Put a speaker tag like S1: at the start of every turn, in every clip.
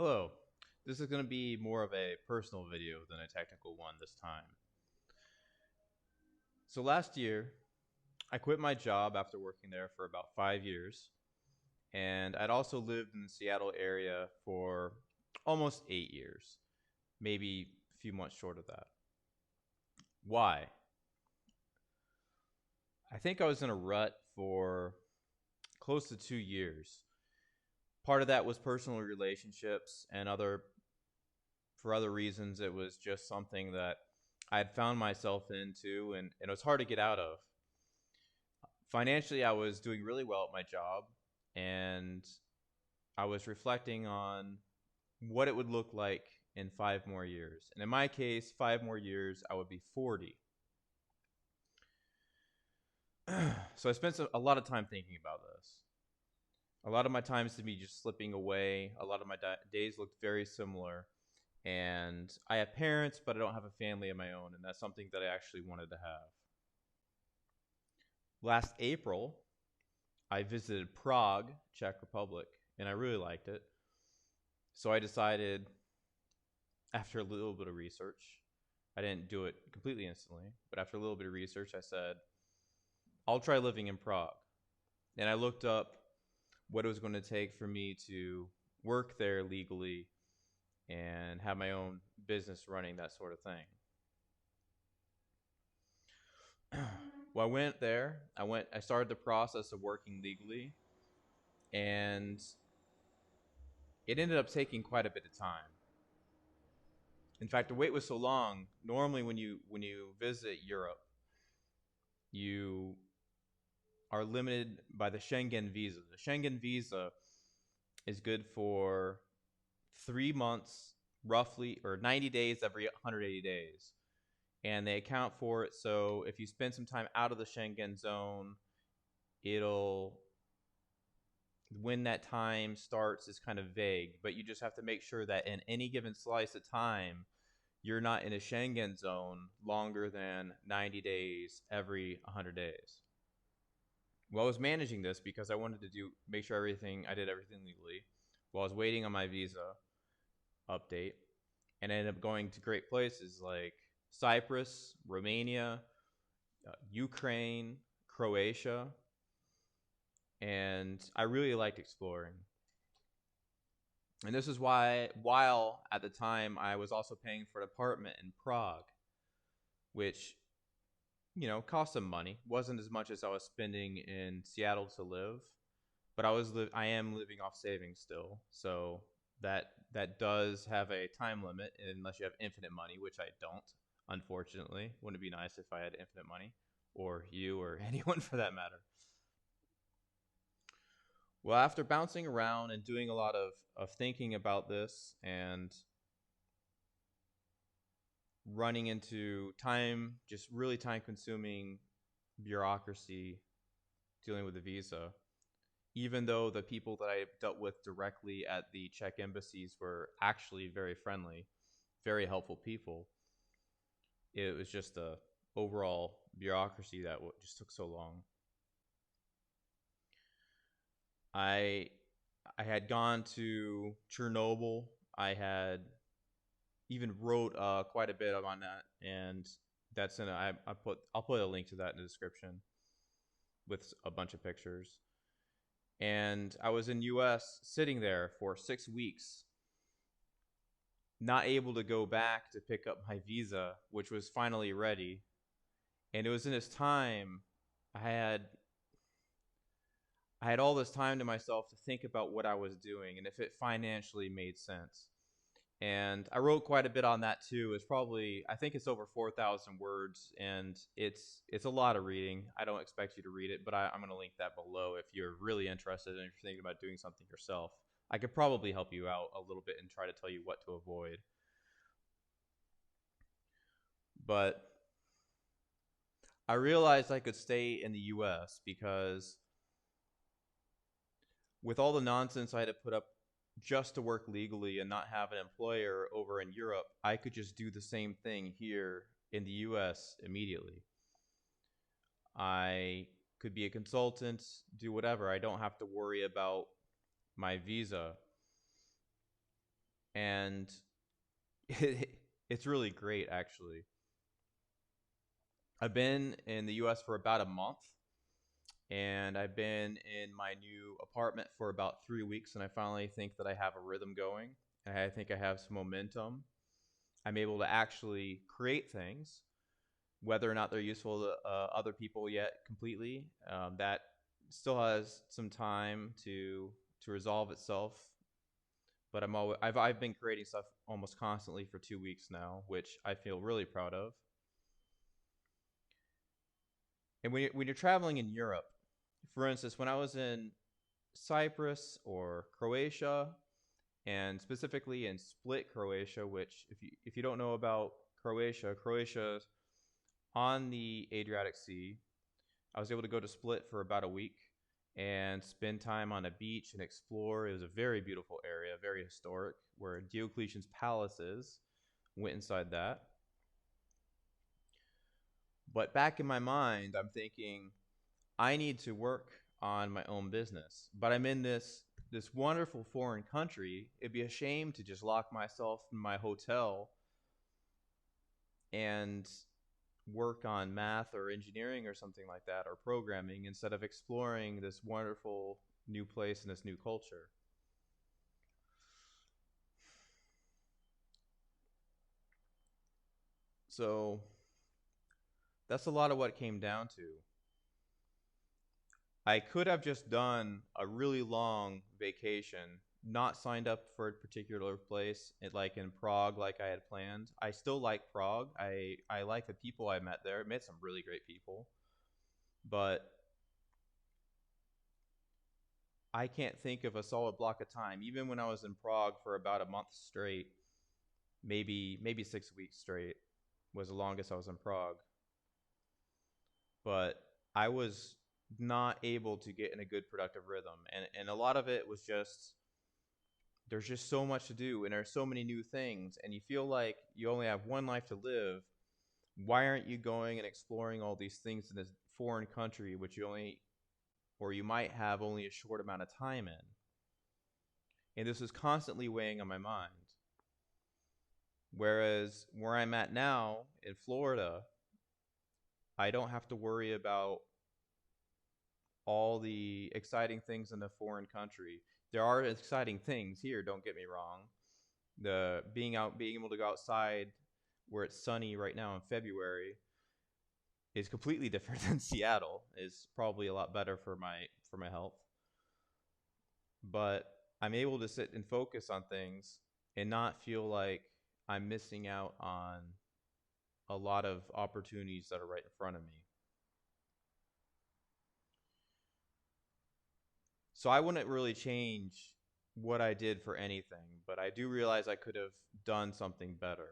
S1: Hello. This is going to be more of a personal video than a technical one this time. So last year, I quit my job after working there for about 5 years, and I'd also lived in the Seattle area for almost 8 years, maybe a few months short of that. Why? I think I was in a rut for close to 2 years. Part of that was personal relationships, and for other reasons, it was just something that I had found myself into, and it was hard to get out of. Financially, I was doing really well at my job, and I was reflecting on what it would look like in 5 more years. And in my case, 5 more years, I would be 40. So I spent a lot of time thinking about this. A lot of my time seemed to be just slipping away. A lot of my days looked very similar. And I have parents, but I don't have a family of my own, and that's something that I actually wanted to have. Last April, I visited Prague, Czech Republic, and I really liked it. So I decided, after a little bit of research, I didn't do it completely instantly, but after a little bit of research, I said, I'll try living in Prague. And I looked up what it was going to take for me to work there legally and have my own business running, that sort of thing. Well, I went there. I started the process of working legally, and it ended up taking quite a bit of time. In fact, the wait was so long. Normally, when you visit Europe, you are limited by the Schengen visa. The Schengen visa is good for 3 months, roughly, or 90 days every 180 days. And they account for it. So if you spend some time out of the Schengen zone, it'll, when that time starts is kind of vague, but you just have to make sure that in any given slice of time, you're not in a Schengen zone longer than 90 days every 100 days. Well, I was managing this because I wanted to make sure I did everything legally while I was waiting on my visa update, and I ended up going to great places like Cyprus, Romania, Ukraine, Croatia, and I really liked exploring. And this is why, while at the time I was also paying for an apartment in Prague, which cost some money. Wasn't as much as I was spending in Seattle to live, but I am living off savings still. So that does have a time limit unless you have infinite money, which I don't. Unfortunately, wouldn't it be nice if I had infinite money, or you, or anyone for that matter? Well, after bouncing around and doing a lot of thinking about this and running into just really time consuming bureaucracy dealing with the visa, even though the people that I dealt with directly at the Czech embassies were actually very friendly, very helpful people, it was just the overall bureaucracy that just took so long. I I had gone to Chernobyl. I had even wrote quite a bit on that, and I'll put a link to that in the description with a bunch of pictures. And I was in US sitting there for 6 weeks, not able to go back to pick up my visa, which was finally ready. And it was in this time I had I had all this time to myself to think about what I was doing and if it financially made sense. And I wrote quite a bit on that too. I think it's over 4,000 words, and it's a lot of reading. I don't expect you to read it, but I'm going to link that below if you're really interested and if you're thinking about doing something yourself. I could probably help you out a little bit and try to tell you what to avoid. But I realized I could stay in the US because with all the nonsense I had to put up just to work legally and not have an employer over in Europe, I could just do the same thing here in the US immediately. I could be a consultant, do whatever. I don't have to worry about my visa. and it's really great actually. I've been in the US for about a month, and I've been in my new apartment for about 3 weeks, and I finally think that I have a rhythm going. And I think I have some momentum. I'm able to actually create things, whether or not they're useful to other people yet completely. That still has some time to resolve itself. But I've been creating stuff almost constantly for 2 weeks now, which I feel really proud of. And when you're traveling in Europe, for instance, when I was in Cyprus or Croatia, and specifically in Split, Croatia, which if you don't know about Croatia, Croatia's on the Adriatic Sea. I was able to go to Split for about a week and spend time on a beach and explore. It was a very beautiful area, very historic, where Diocletian's palace is. Went inside that. But back in my mind, I'm thinking I need to work on my own business. But I'm in this wonderful foreign country. It'd be a shame to just lock myself in my hotel and work on math or engineering or something like that, or programming, instead of exploring this wonderful new place and this new culture. So that's a lot of what it came down to. I could have just done a really long vacation, not signed up for a particular place, like in Prague, like I had planned. I still like Prague. I like the people I met there. I met some really great people, but I can't think of a solid block of time. Even when I was in Prague for about a month straight, maybe 6 weeks straight was the longest I was in Prague. But I was not able to get in a good productive rhythm, and a lot of it was just there's just so much to do, and there's so many new things, and you feel like you only have one life to live. Why aren't you going and exploring all these things in this foreign country, which you only or you might have only a short amount of time in? And this is constantly weighing on my mind. Whereas where I'm at now in Florida, I don't have to worry about all the exciting things in a foreign country. There are exciting things here, don't get me wrong. The being able to go outside where it's sunny right now in February is completely different than Seattle. Is probably a lot better for my health. But I'm able to sit and focus on things and not feel like I'm missing out on a lot of opportunities that are right in front of me. So I wouldn't really change what I did for anything, but I do realize I could have done something better.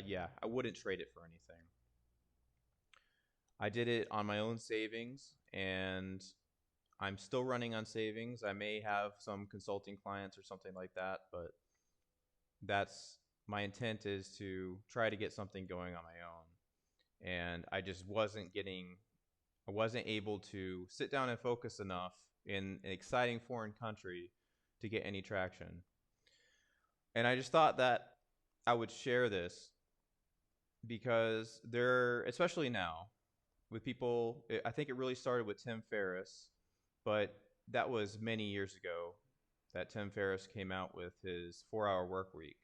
S1: Yeah, I wouldn't trade it for anything. I did it on my own savings, and I'm still running on savings. I may have some consulting clients or something like that, but that's my intent is to try to get something going on my own. And I wasn't able to sit down and focus enough in an exciting foreign country to get any traction. And I just thought that I would share this because especially now, with people, I think it really started with Tim Ferriss, but that was many years ago that Tim Ferriss came out with his 4-hour work week.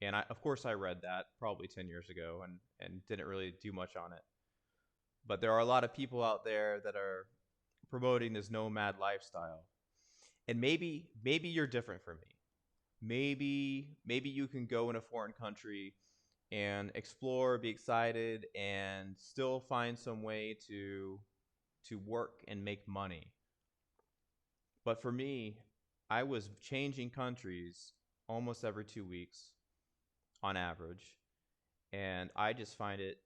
S1: And of course, I read that probably 10 years ago and didn't really do much on it. But there are a lot of people out there that are promoting this nomad lifestyle. And maybe you're different from me. Maybe you can go in a foreign country and explore, be excited, and still find some way to work and make money. But for me, I was changing countries almost every 2 weeks on average, and I just find it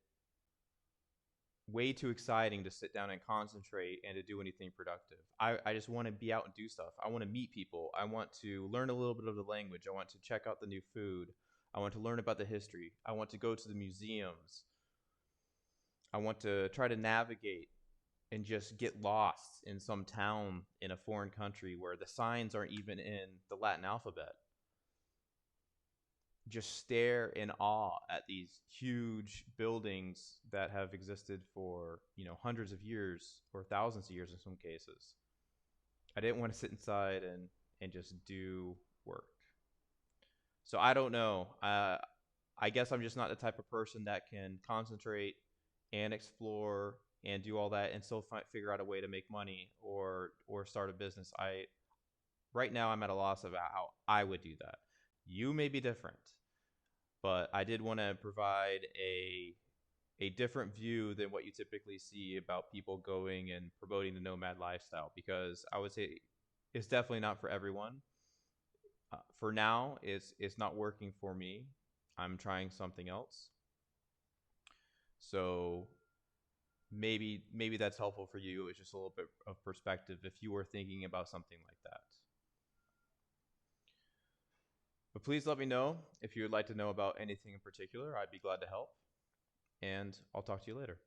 S1: way too exciting to sit down and concentrate and to do anything productive. I just want to be out and do stuff. I want to meet people. I want to learn a little bit of the language. I want to check out the new food. I want to learn about the history. I want to go to the museums. I want to try to navigate and just get lost in some town in a foreign country where the signs aren't even in the Latin alphabet. Just stare in awe at these huge buildings that have existed for, hundreds of years or thousands of years in some cases. I didn't want to sit inside and just do work. So I don't know. I guess I'm just not the type of person that can concentrate and explore and do all that and still figure out a way to make money or start a business. I Right now I'm at a loss of how I would do that. You may be different, but I did want to provide a different view than what you typically see about people going and promoting the nomad lifestyle, because I would say it's definitely not for everyone. For now, it's not working for me. I'm trying something else. So maybe that's helpful for you. It's just a little bit of perspective if you were thinking about something like that. But please let me know if you would like to know about anything in particular. I'd be glad to help. And I'll talk to you later.